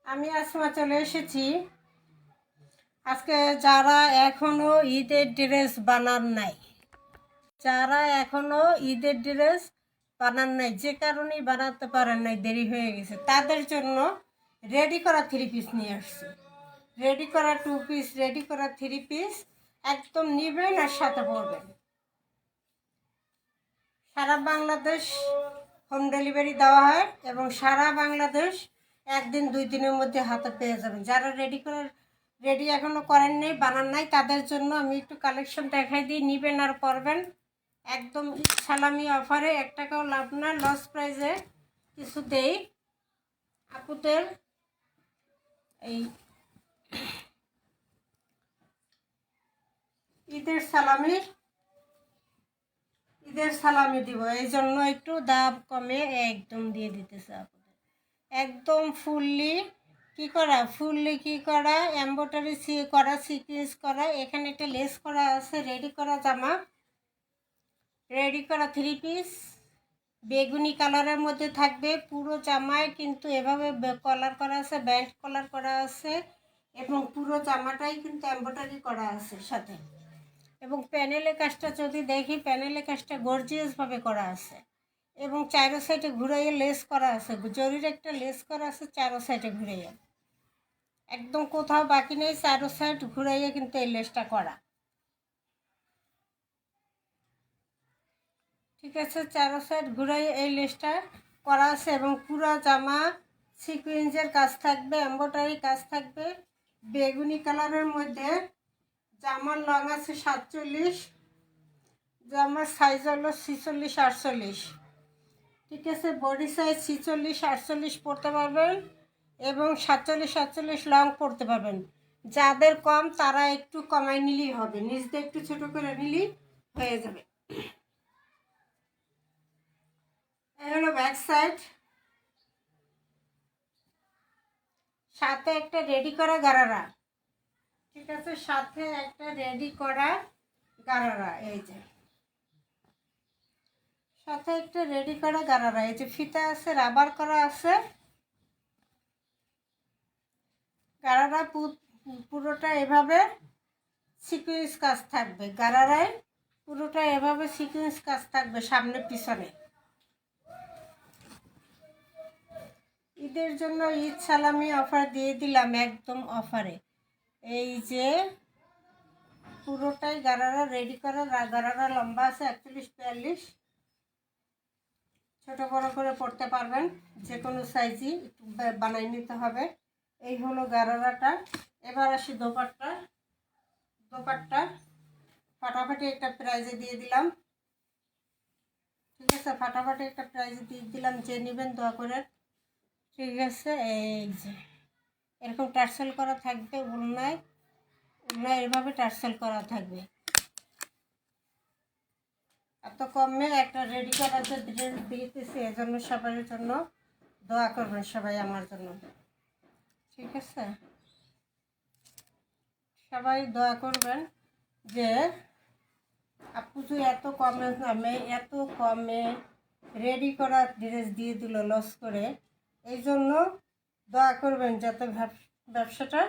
আমি আসমা চলে এসেছি। আজকে যারা এখনো ঈদের ড্রেস বানান নাই, যে কারণেই বানাতে পারেন নাই, দেরি হয়ে গেছে, তাদের জন্য রেডি করা 3 পিস নিয়ে আসছি। রেডি করা 2 পিস, রেডি করা 3 পিস একদম নিবেন আর সাথে পরবেন। সারা বাংলাদেশ হোম ডেলিভারি দেওয়া হয় এবং সারা বাংলাদেশ 1-2 দিনের মধ্যে হাতে পেয়ে যাবেন। যারা রেডি এখনও করেন নাই, বানান নাই, তাদের জন্য আমি একটু কালেকশন দেখাই দিই, নিবেন আর পরবেন। একদম সালামি অফারে, 1 টাকাও লাভ না, লস প্রাইসে কিছু দেই আপুদের। এই ঈদের সালামি দিব, এই জন্য একটু দাম কমে একদম দিয়ে দিতেছে আপনাদের। একদম ফুললি কি করা এমব্রয়ডারি করা, সিকোয়েন্স করা, এখানে একটা লেস করা আছে। রেডি করা জামা, রেডি করা 3 পিস বেগুনি কালারের মধ্যে থাকবে। পুরো জামায় কিন্তু এভাবে কলার করা আছে, ব্যান্ড কলার করা আছে এবং পুরো জামাটাই কিন্তু এমব্রয়ডারি করা আছে সাথে। এবং প্যানেলের কাজটা যদি দেখি, প্যানেলের কাজটা গর্জিয়াসভাবে করা আছে এবং চারো সাইডে ঘুরাইয়ে লেস করা আছে, জরির একটা লেস করা আছে চারো সাইডে ঘুরাইয়া, একদম কোথাও বাকি নেই, চারো সাইড ঘুরাইয়া কিন্তু এই লেসটা করা। ঠিক আছে, চারো সাইড ঘুরাইয়া এই লেসটা করা আছে এবং পুরো জামা সিকুয়েন্সের কাজ থাকবে, এমব্রয়ডারি কাজ থাকবে বেগুনি কালারের মধ্যে। জামার লং আছে 47, জামার সাইজ হলো 46-48। ঠিক আছে, বডি সাইজ 46-48 পরতে পারবেন এবং 47-47 লং পরতে পারবেন। যাদের কম তারা একটু কমাই নিলেই হবে, নিচ দিয়ে একটু ছোট করে নিলেই হয়ে যাবে। এই হলো ব্যাক সাইড, সাথে একটা রেডি করা গারারা। ঠিক আছে, সাথে একটা রেডি করা গারারা, এই যে সাথে একটা রেডি করা গারারা, এই যে ফিতা আছে, রাবার করা আছে। গারারা পুরোটা এভাবে সিকুয়েন্স কাজ থাকবে, গারারায় পুরোটা এভাবে সিকুয়েন্স কাজ থাকবে সামনে পিছনে। ঈদের জন্য ঈদ সালামি অফার দিয়ে দিলাম একদম অফারে। এই যে পুরোটাই গারারা রেডি করা গারারা, লম্বা আছে 41-42, ছোট বড় করে পড়তে পারবেন, যে কোনো সাইজই একটু বানাই নিতে হবে। এই হলো গারারাটা। এবার আসি দোপাট্টা ফাটাফাটি একটা প্রাইজে দিয়ে দিলাম। ঠিক আছে, ফাটাফাটি একটা প্রাইজে দিয়ে দিলাম, যে নেবেন দোয়া করে। ঠিক আছে, এই যে এরকম টার্সেল করা থাকবে, উলনায় এভাবে টার্সেল করা থাকবে। এত কমে একটা রেডি করা যে ড্রেস দিতেছি, এজন্য সবার জন্য দোয়া করবেন সবাই আমার জন্য। ঠিক আছে, সবাই দোয়া করবেন যে আপু যে এত কমে রেডি করা ড্রেস দিয়ে দিল লস করে। এই জন্য দোয়া করবেন যাতে ব্যবসাটা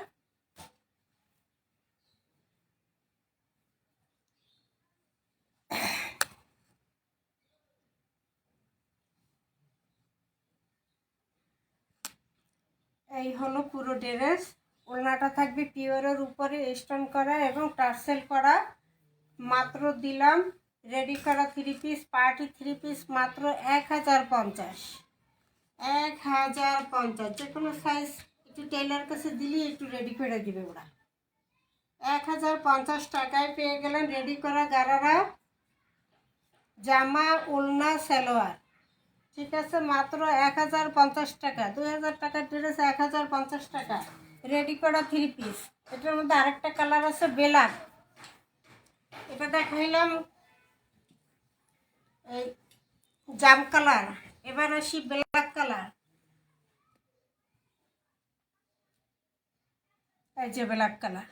এই হলো পুরো ড্রেস। ওড়নাটা থাকবে পিওরের উপরে স্টোন করা এবং টার্সেল করা। মাত্র দিলাম রেডি করা 3 পিস, পার্টি 3 পিস মাত্র 1050। 1050, যে কোনো সাইজ একটু টেলার কাছে দিলেই একটু রেডি করে দিবে ওরা। 1050 টাকায় পেয়ে গেলেন রেডি করা গারারা জামা, ওড়না, সালোয়ার। ঠিক আছে, মাত্র 1050 টাকা। 2000 টাকার ড্রেস 1050 টাকা, রেডি করা 3 পিস। এটার মধ্যে আরেকটা কালার আছে ব্ল্যাক, এটা দেখাইলাম এই জাম কালার। এবার আসি ব্ল্যাক কালার, এই যে ব্ল্যাক কালার,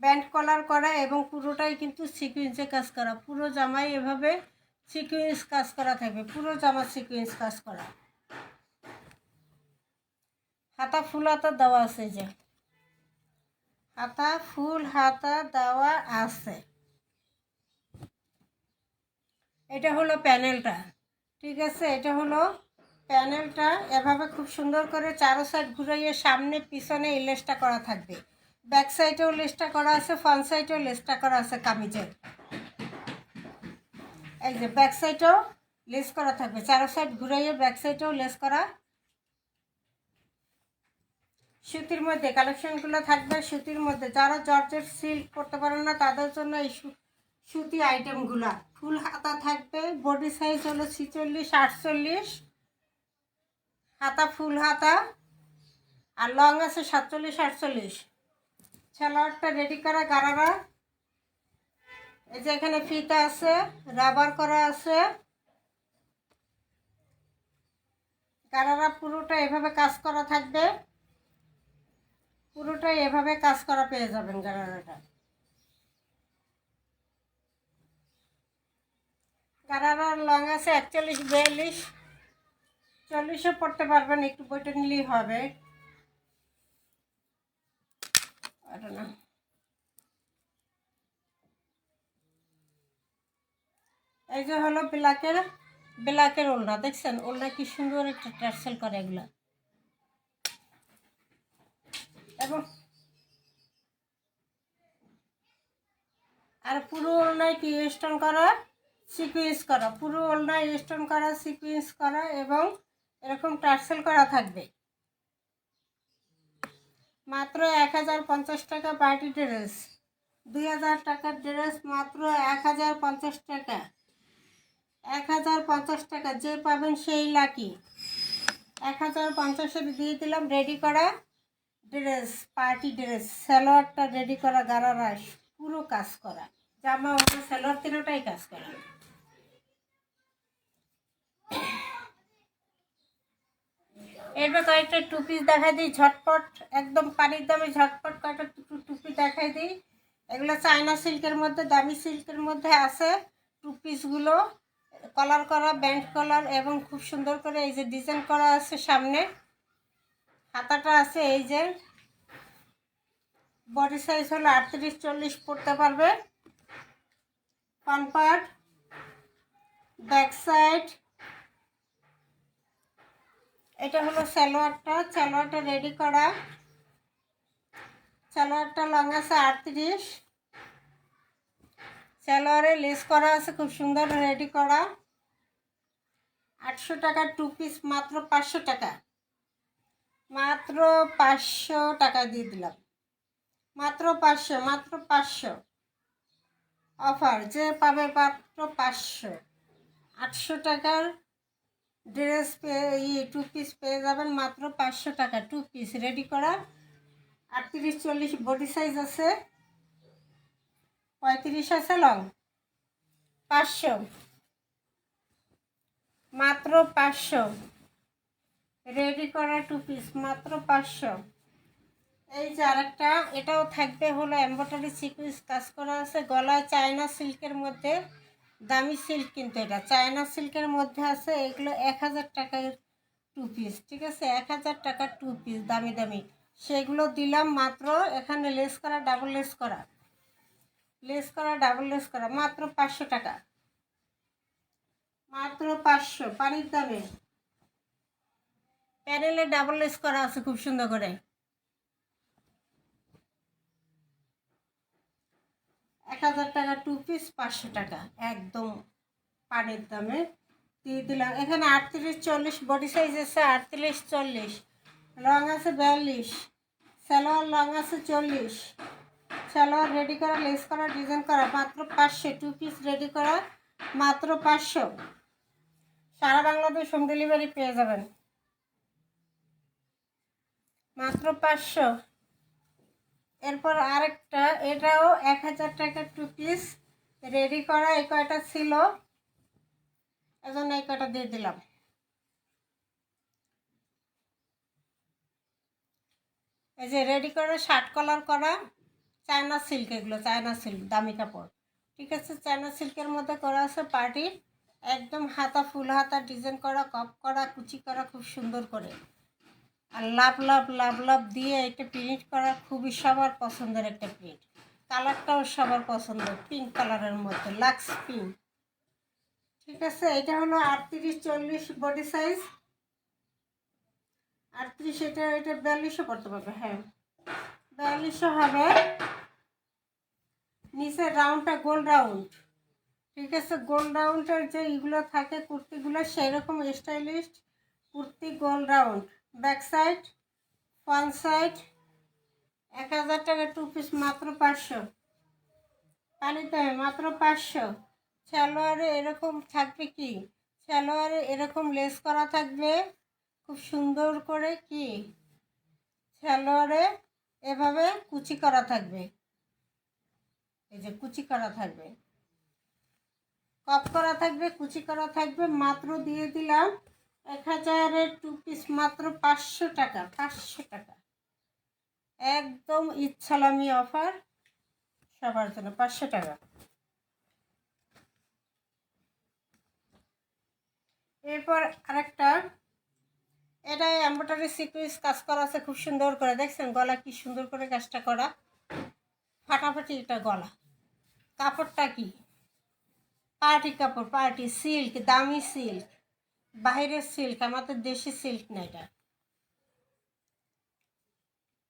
ব্যান্ড কলার করা এবং পুরোটাই কিন্তু সিকুয়েন্সে কাজ করা। পুরো জামাই এভাবে সিকুয়েন্স কাজ করা থাকবে, পুরো জামা সিকুয়েন্স কাজ করা। হাতা ফুল হাতা দেওয়া আছে, যে হাতা ফুল হাতা দেওয়া আছে। এটা হলো প্যানেলটা, ঠিক আছে। এটা হলো প্যানেলটা। এভাবে খুব সুন্দর করে চারো সাইড ঘুরাইয়ে সামনে পিছনে এই লেসটা করা থাকবে। ব্যাক সাইডেও লেসটা করা আছে, ফ্রন্ট সাইডেও লেসটা করা আছে কামিজের। এই যে ব্যাক সাইডেও লেস করা থাকবে, চারো সাইড ঘুরাইয়ে ব্যাক সাইডেও লেস করা। সুতির মধ্যে কালেকশনগুলো থাকবে, সুতির মধ্যে। যারা জর্জেট সিল্ক করতে পারেন না তাদের জন্য এই সুতি আইটেমগুলো। ফুল হাতা থাকবে, বডি সাইজ হলো 46-48, হাতা ফুল হাতা, আর লং আছে 47-48। সালোয়ারটা রেডি করা গারারা। এই যে এখানে ফিতা আছে, রাবার করা আছে। গারারা পুরোটা এভাবে কাজ করা থাকবে, পুরোটাই এভাবে কাজ করা পেয়ে যাবেন গারারাটা। গারারার লং আছে 41-42, 40ও পড়তে পারবেন, একটু বইটা নিলেই হবে। না, এই যে হলো ব্ল্যাকের ওলনা, দেখছেন ওলনা কি সুন্দর একটা টার্সেল করে এগুলা। এবং আর পুরো ওলনায় কি স্টোন করা, সিকুয়েন্স করা, পুরো ওলনায় স্টোন করা, সিকুয়েন্স করা এবং এরকম টার্সেল করা থাকবে। মাত্র 1050 টাকা পার্টি ড্রেস। 2000 টাকার ড্রেস মাত্র 1050 টাকা। 1050 টাকা, যে পাবেন সেই লাকি। 1050-এ দিয়ে দিলাম রেডি করা ড্রেস, পার্টি ড্রেস। সালোয়ারটা রেডি করা গারারা, পুরো কাজ করা, জামা ওটা সালোয়ার তিনটাই কাজ করা। এরপর কয়েকটা টুপি দেখাই দিই ঝটপট, একদম পানির দামে ঝটপট কয়েকটা টুপি দেখাই দিই। এগুলো চায়না সিল্কের মধ্যে, দামি সিল্কের মধ্যে আছে টুপিসগুলো। কলার করা, ব্যান্ড কলার এবং খুব সুন্দর করে এই যে ডিজাইন করা আছে সামনে। হাতাটা আছে এই যে, বডি সাইজ হলো 38-40 পড়তে পারবে। Front part, back side. এটা হলো সালোয়ারটা রেডি করা। সালোয়ারটা লং আছে 38, সালোয়ারে লেস করা আছে খুব সুন্দর রেডি করা। 800 টাকার টু পিস, মাত্র 500 টাকা, মাত্র 500 টাকা দিয়ে দিলাম। মাত্র 500 অফার, যে পাবে মাত্র 500। 800 টাকার ড্রেস টু পিস পেয়ে যাবেন মাত্র 500 টাকা। টু পিস রেডি করা, 38-40 বডি সাইজ আছে, 35 আছে লং। 500, মাত্র 500 রেডি করা টু পিস, মাত্র 500। এই যে আরেকটা, এটাও থাকবে হলো এমব্রয়ডারি সিকুয়েন্স কাজ করা আছে, গলায় চায়না সিল্কের মধ্যে, দামি সিল্ক কিন্তু এটা চায়না সিল্কের মধ্যে আছে। এগুলো 1000 টাকার টু পিস, ঠিক আছে, 1000 টাকার টু পিস, দামি দামি। সেগুলো দিলাম মাত্র, এখানে লেস করা, ডাবল লেস করা, ডাবল লেস করা, মাত্র 500 টাকা, মাত্র 500 পানির দামে। প্যানেলে ডাবল লেস করা আছে খুব সুন্দর করে। 1000 টাকা টু পিস, 500 টাকা, একদম পানির দামে দিয়ে দিলাম। এখানে 38-40 বডি সাইজ আছে, 38-40, লং আছে 42, সালোয়ার লং আছে 40, সালোয়ার রেডি করা, লেস করা, ডিজাইন করা, মাত্র 500। টু পিস রেডি করা, মাত্র 500। সারা বাংলাদেশ হোম ডেলিভারি পেয়ে যাবেন, মাত্র 500। এরপর আরেকটা, এটাও 1000 টাকার টু পিস রেডি করা। এই কয়টা ছিল, এজন্য এই কয়টা দিয়ে দিলাম। এই যে রেডি করা, শার্ট কলার করা, চায়না সিল্ক, এগুলো চায়না সিল্ক, দামি কাপড়, ঠিক আছে। চায়না সিল্কের মধ্যে করা আছে পার্টি, একদম হাতা ফুল হাতা ডিজাইন করা, কপ করা, কুচি করা খুব সুন্দর করে। আর লাভ লাভ লাভ লাভ দিয়ে এটা প্রিন্ট করা খুবই সবার পছন্দের একটা প্রিন্ট। কালারটাও সবার পছন্দ, পিঙ্ক কালারের মধ্যে লাক্স পিঙ্ক। ঠিক আছে, এটা হলো 38-40 বডি সাইজ। 38 এটা 4200 পড়তে পারবে। হ্যাঁ 4200 হবে। নিচে রাউন্ডটা গোল রাউন্ড। ঠিক আছে, গোল রাউন্ডের যে এগুলো থাকে কুর্তিগুলো সেই রকম স্টাইলিশ কুর্তি, গোল round. Back side, front side. 1000 টাকা 2 পিস, মাত্র 500। পানিতে মাত্র 500। সালোয়ারে এরকম থাকবে কি, সালোয়ারে এরকম লেস করা থাকবে খুব সুন্দর করে। কি সালোয়ারে এভাবে কুচি করা থাকবে, এই যে কুচি করা থাকবে, কপ করা থাকবে, কুচি করা থাকবে। মাত্র দিয়ে দিলাম 1000-এর 2 পিস, মাত্র 500 টাকা। 500 টাকা একদম ইচ্ছালামি অফার সবার জন্য, 500 টাকা। এরপর আরেকটা, এটা এমব্রয়ডারি সিকুয়েন্স কাজ করা আছে খুব সুন্দর করে। দেখছেন গলা কি সুন্দর করে কাজটা করা, ফাটাফাটি এটা গলা। কাপড়টা কি পার্টি কাপড়, পার্টি সিল্ক, দামি সিল্ক, বাইরের সিল্ক, আমাদের দেশি সিল্ক না। এটা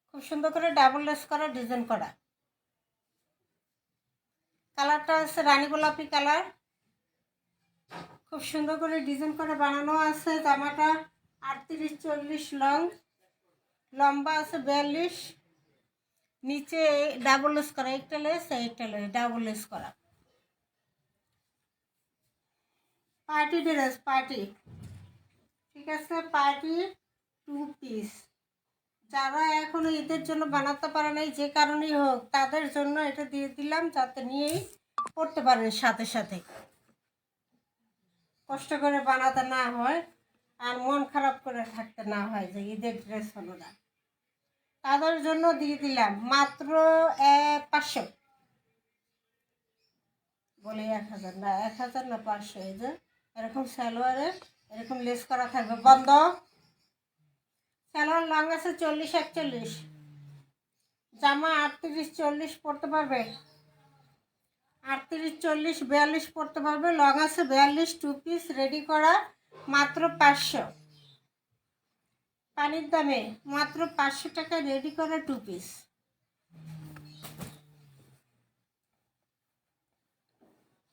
খুব সুন্দর করে ডাবল লেস করা, ডিজাইন করা। কালারটা আছে রানী গোলাপি কালার, খুব সুন্দর করে ডিজাইন করে বানানো আছে। জামাটা 38-40 লং, লম্বা আছে 42। নিচে ডাবল লেস করা, একটা লেস ডাবল লেস করা। Party dress, party. ঠিক আছে, পার্টি 2 পিস। যারা এখনো ঈদের জন্য বানাতে পারে নাই, যে কারণেই হোক, তাদের জন্য এটা দিয়ে দিলাম, যাতে নিয়েই পড়তে পারেন সাথে সাথে, কষ্ট করে বানাতে না হয় আর মন খারাপ করে থাকতে না হয় যে ঈদের ড্রেস হলো না। তাদের জন্য দিয়ে দিলাম মাত্র 500। বলি 1000 না, 1000 না, 500। এই যে এরকম সালোয়ারে এরকম লেস করা থাকবে, বন্ধ। সালোয়ার লং আছে 40-41, জামা 38-40 পড়তে পারবে, 38-40-42 পড়তে পারবে। লং আছে 42, 2 পিস রেডি করা, মাত্র 500। পানির দামে মাত্র 500 টাকা রেডি করা 2 পিস।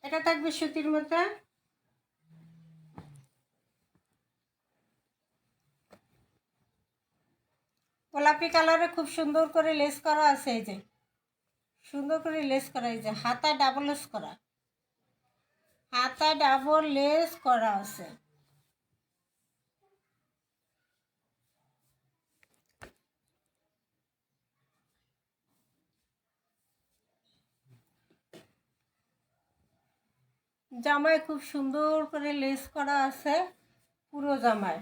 এটা থাকবে সুতির মধ্যে, গোলাপি কালারে খুব সুন্দর করে লেস করা আছে। এই যে সুন্দর করে লেস করা, এই যে হাতায় ডাবল লেস করা, হাতায় ডাবল লেস করা আছে। জামায় খুব সুন্দর করে লেস করা আছে পুরো জামায়।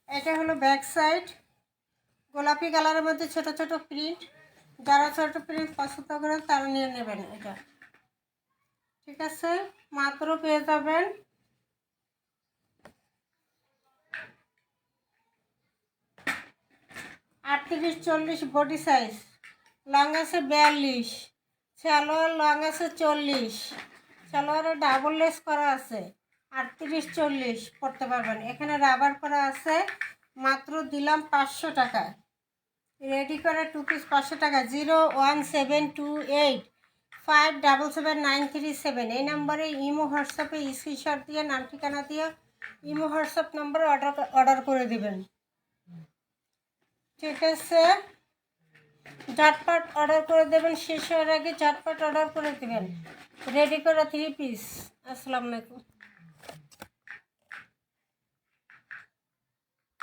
এটা হলো ব্যাক সাইড, গোলাপি কালারের মধ্যে ছোট ছোট প্রিন্ট। যারা ছোট প্রিন্ট পছন্দ করেন তারা নিয়ে নেবেন এটা। ঠিক আছে, মাত্র পেয়ে যাবেন 38-40 বডি সাইজ, লং আছে 42, সালোয়ার লং আছে 40, সালোয়ারে ডাবল লেস করা আছে। 38-40 পড়তে পারবেন। এখানে রাবার করা আছে, মাত্র দিলাম 500 টাকা রেডি করে 2 পিস। 500 টাকা। 01728577937 এই নম্বরে ইমো হোয়াটসঅ্যাপে স্ক্রিনশট দিয়ে নাম ঠিকানা দিয়ে ইমো হোয়াটসঅ্যাপ নম্বরে অর্ডার করে দিবেন। ঠিক আছে, ঝটপট অর্ডার করে দেবেন, শেষ হওয়ার আগে ঝটপট অর্ডার করে দেবেন। রেডি করা 3 পিস। আসসালামু আলাইকুম।